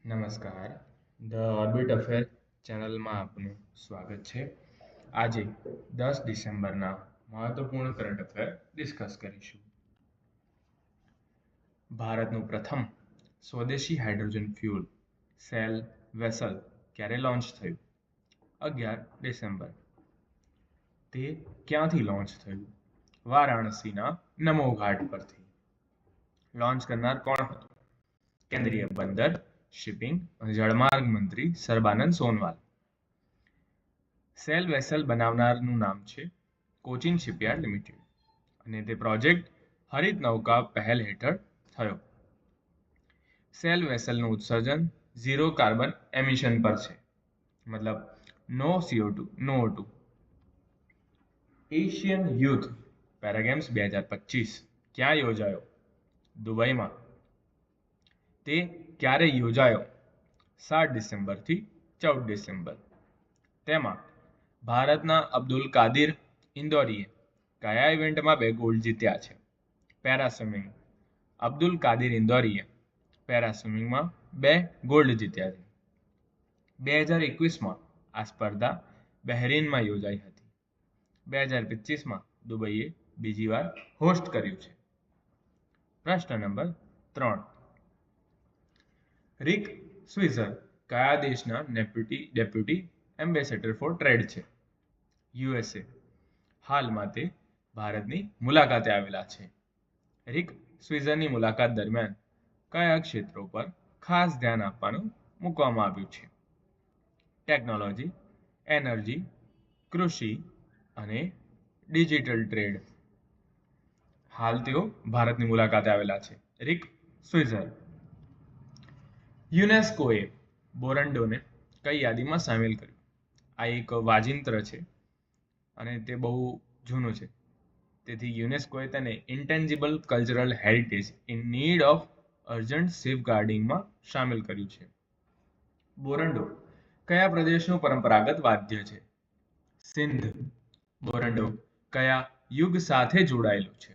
નમસ્કાર. The orbit affair ચેનલમાં આપનું સ્વાગત છે. આજે 10 ડિસેમ્બરના મહત્વપૂર્ણ કરંટ અફેર ડિસ્કસ કરીશું. ભારતનું પ્રથમ સ્વદેશી હાઇડ્રોજન ફ્યુલ સેલ વેસલ ક્યારે લોન્ચ થયું? 11 ડિસેમ્બર. તે ક્યાંથી લોન્ચ થયું? વારાણસીના નમો ઘાટ પરથી. લોન્ચ કરનાર કોણ હતું? કેન્દ્રીય બંદર, શિપિંગ અને જળમાર્ગ મંત્રી સર્બાનંદ સોનવાલ. સેલ વેસલ બનાવનારનું નામ છે કોચિન શિપયાર્ડ લિમિટેડ અને તે પ્રોજેક્ટ હરિત નૌકા પહેલ હેઠળ થયો. સેલ વેસલનું ઉત્સર્જન ઝીરો કાર્બન એમિશન પર છે, મતલબ નો CO2 નો O2. એશિયન યુથ પેરાગેમ્સ 2025 ક્યાં યોજાયો? દુબઈમાં. તે ક્યારે યોજાયો? 7 ડિસેમ્બરથી 14 ડિસેમ્બર. તેમાં ભારતના અબ્દુલ કાદિર ઇન્દોરીએ કયા ઇવેન્ટમાં 2 ગોલ્ડ જીત્યા છે? પેરાસ્વિમિંગ. અબ્દુલ કાદિર ઇન્દોરીએ પેરાસ્વિમિંગમાં 2 ગોલ્ડ જીત્યા છે. 2021માં આ સ્પર્ધા બહેરીનમાં યોજાઈ હતી. 2025માં દુબઈએ બીજી વાર હોસ્ટ કર્યું છે. પ્રશ્ન નંબર 3. રિક સ્વિઝર કયા દેશના ડેપ્યુટી એમ્બેસેડર ફોર ટ્રેડ છે? USA. હાલમાં તે ભારતની મુલાકાતે આવેલા છે. રિક સ્વિઝરની મુલાકાત દરમિયાન કયા ક્ષેત્રો પર ખાસ ધ્યાન આપવાનું મૂકવામાં આવ્યું છે? ટેકનોલોજી, એનર્જી, કૃષિ અને ડિજિટલ ટ્રેડ. હાલ તેઓ ભારતની મુલાકાતે આવેલા છે. રિક સ્વિઝર. યુનેસ્કોએ બોરન્ડોને કઈ યાદીમાં સામેલ કર્યું? આ એક વાજિંત્ર છે અને તે બહુ જૂનું છે, તેથી યુનેસ્કોએ તેને intangible cultural heritage in need of urgent સેફગાર્ડિંગમાં સામેલ કર્યું છે. બોરન્ડો કયા પ્રદેશનું પરંપરાગત વાદ્ય છે? સિંધ. બોરન્ડો કયા યુગ સાથે જોડાયેલું છે?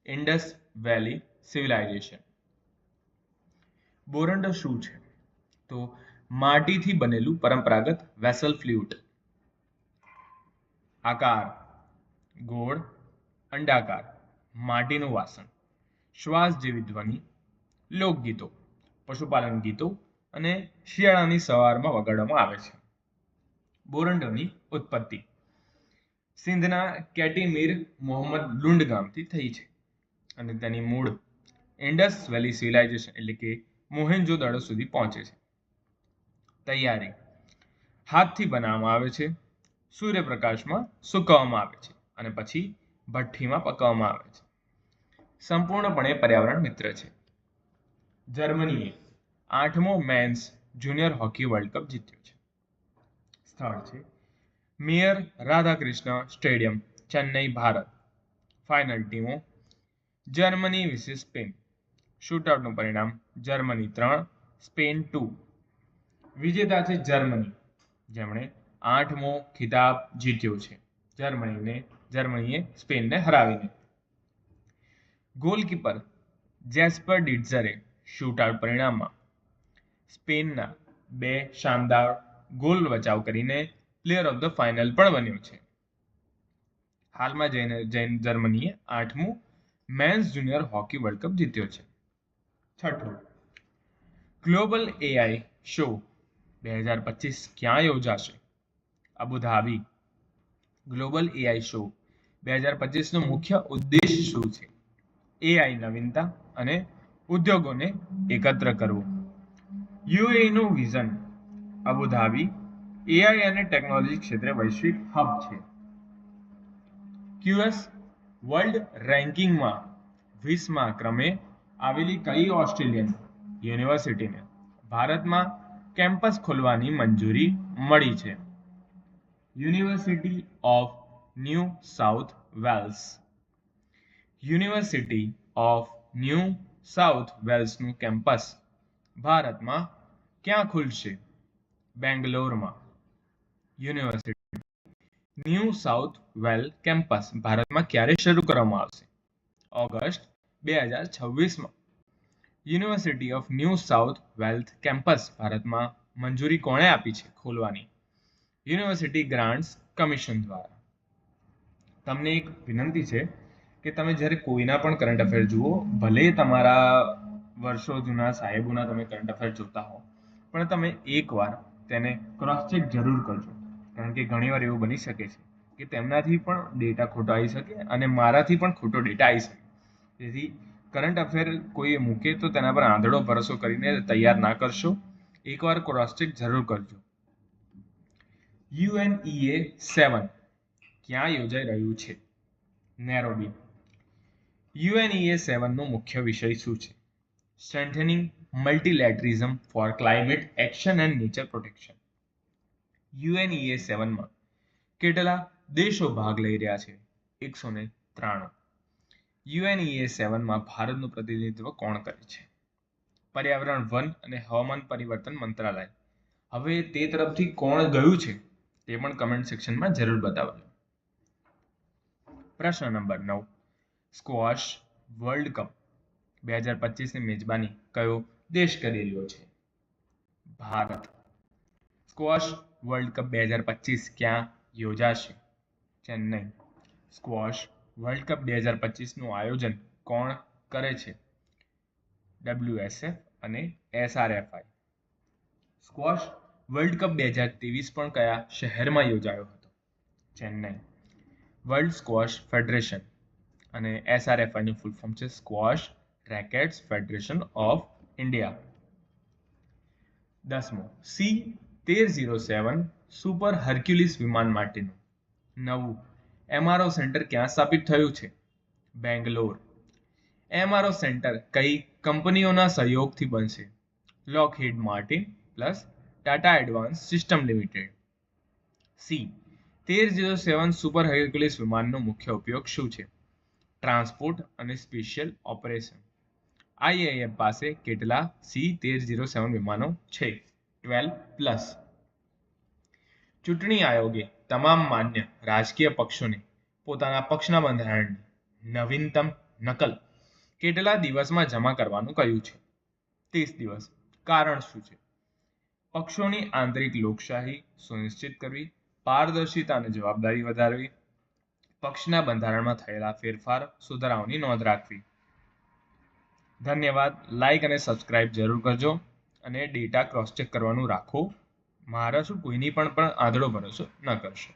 ઇન્ડસ વેલી સિવિલાઇઝેશન. બોરન્ડો શું છે? તો માટીથી બનેલું પરંપરાગત વેસલ ફ્લ્યુટ. આકાર ગોળ, અંડાકાર, માટીનું વાસણ, શ્વાસ જેવી ધ્વનિ, લોકગીતો, પશુપાલન ગીતો અને શિયાળાની સવારમાં વગાડવામાં આવે છે. બોરન્ડોની ઉત્પત્તિ સિંધના કેટીમીર મોહમ્મદ લુંડ ગામથી થઈ છે અને તેની મૂળ ઇન્ડસ વેલી સિવિલાઇઝેશન એટલે કે મોહેન્જો-દડો સુધી પહોંચે છે. તૈયારી હાથથી બનાવવામાં આવે છે, સૂર્યપ્રકાશમાં સૂકવવામાં આવે છે અને પછી ભઠ્ઠીમાં પકવવામાં આવે છે. સંપૂર્ણપણે પર્યાવરણ મિત્ર છે. જર્મનીએ 8મો men's junior hockey world cup જીત્યો છે. સ્થળ છે mayor Radhakrishna stadium, Chennai, Bharat. Final ટીમો જર્મની વિશે સ્પેન. શૂટઆઉટનું પરિણામ જર્મની 3, સ્પેન 2. વિજેતા છે જર્મની, જેમણે 8મો ખિતાબ જીત્યો છે. જર્મનીએ સ્પેનને હરાવીને. ગોલકીપર જેસ્પર ડિટ્ઝરે શૂટઆઉટ પરિણામમાં સ્પેનના 2 શાનદાર ગોલ બચાવ કરીને પ્લેયર ઓફ ધ ફાઇનલ પણ બન્યો છે. હાલમાં જર્મનીએ 8મું men's junior hockey world cup જીત્યો છે. છઠ્ઠું, ગ્લોબલ AI શો 2025 ક્યાં યોજાશે? અબુધાબી. ગ્લોબલ AI શો 2025 નો મુખ્ય ઉદ્દેશ શું છે? AI નવીનતા અને ઉદ્યોગોને એકત્ર કરવું. UAE નું વિઝન. અબુધાબી AI અને ટેકનોલોજી ક્ષેત્રે વૈશ્વિક હબ છે. QS વર્લ્ડ રેન્કિંગમાં 20મા ક્રમે આવેલી કઈ ઓસ્ટ્રેલિયન યુનિવર્સિટીને ભારતમાં કેમ્પસ ખોલવાની મંજૂરી મળી છે? University of New South Wales. University of New South વેલ્સનું કેમ્પસ ભારતમાં ક્યાં ખુલશે? બેંગ્લોરમાં. University New South Wales campus ભારતમાં ક્યારે શરૂ કરવામાં આવશે? ઓગસ્ટ 2026માં. University of New South Wales campus ભારતમાં મંજૂરી કોણે આપી છે ખોલવાની? યુનિવર્સિટી ગ્રાન્ટ્સ કમિશન દ્વારા. તમને એક વિનંતી છે કે તમે જ્યારે કોઈના પણ કરંટ અફેર જુઓ, ભલે તમારા વર્ષો જૂના સાહેબોના તમે કરંટ અફેર જોતા હો, પણ તમે એકવાર તેને ક્રોસ ચેક જરૂર કરજો, કારણ કે ઘણીવાર એવું બની શકે છે કે તેમનાથી પણ ડેટા ખોટો આવી શકે અને મારાથી પણ ખોટો ડેટા આવી શકે. તેથી કરંટ અફેર કોઈ મૂકે તો તેના પર આંધળો ભરોસો કરીને તૈયાર ના કરશો. એકવાર ક્રોસ ચેક જરૂર કરજો. UNEA 7 ક્યાં યોજાઈ રહ્યું છે? નેરોબી. UNEA 7 નો મુખ્ય વિષય શું છે? Strengthening multilateralism for climate action and nature protection. UNEA 7 માં કેટલા દેશો ભાગ લઈ રહ્યા છે? 193. UNEA 7 માં ભારતનું પ્રતિનિધિત્વ કોણ કરે છે? પર્યાવરણ, વન અને હવામાન પરિવર્તન મંત્રાલય. હવે તે તરફથી કોણ ગયું છે તે પણ કમેન્ટ સેક્શનમાં જરૂર બતાવજો. પ્રશ્ન નંબર 9. સ્ક્વોશ વર્લ્ડ કપ 2025 ની મેજબાની કયો દેશ કરી રહ્યો છે? ભારત. સ્ક્વોશ વર્લ્ડ કપ 2025 ક્યાં યોજાશે? ચેન્નઈ. સ્ક્વોશ વર્લ્ડ કપ 2025 નું આયોજન કોણ કરે છે? WSF અને SRFI. સ્ક્વોશ વર્લ્ડ કપ 2023 પણ કયા શહેરમાં યોજાયો હતો? ચેન્નઈ. વર્લ્ડ સ્ક્વોશ ફેડરેશન અને SRFI ની ફૂલ ફોર્મ છે squash rackets federation of India. 10મો. C-1307 સુપર હર્ક્યુલિસ વિમાન માટેનું નવું MRO સેન્ટર ક્યાં સ્થાપિત થયું છે? બેંગ્લોર. MRO સેન્ટર કઈ કંપનીઓના સહયોગથી બનશે? Lockheed Martin plus Tata advance system limited. C-1307 super Hercules વિમાનનો મુખ્ય ઉપયોગ શું છે? ટ્રાન્સપોર્ટ અને સ્પેશિયલ ઓપરેશન. IAF પાસે કેટલા C-1307 વિમાનો છે? 12+. ચૂંટણી આયોગે તમામ માન્ય રાજકીય પક્ષોને પોતાના પક્ષના બંધારણની નવીનતમ નકલ કેટલા દિવસમાં જમા કરવાનું કહ્યું છે? 30 દિવસ. કારણ શું છે? પક્ષોની આંતરિક લોકશાહી સુનિશ્ચિત કરવી, પારદર્શિતા અને જવાબદારી વધારવી, પક્ષના બંધારણમાં થયેલા ફેરફાર સુધારાઓની નોંધ રાખવી. ધન્યવાદ. લાઈક અને સબસ્ક્રાઇબ જરૂર કરજો અને ડેટા ક્રોસ ચેક કરવાનું રાખો. મારા શું કોઈની પણ આંધળો ભરોસો ન કરશો.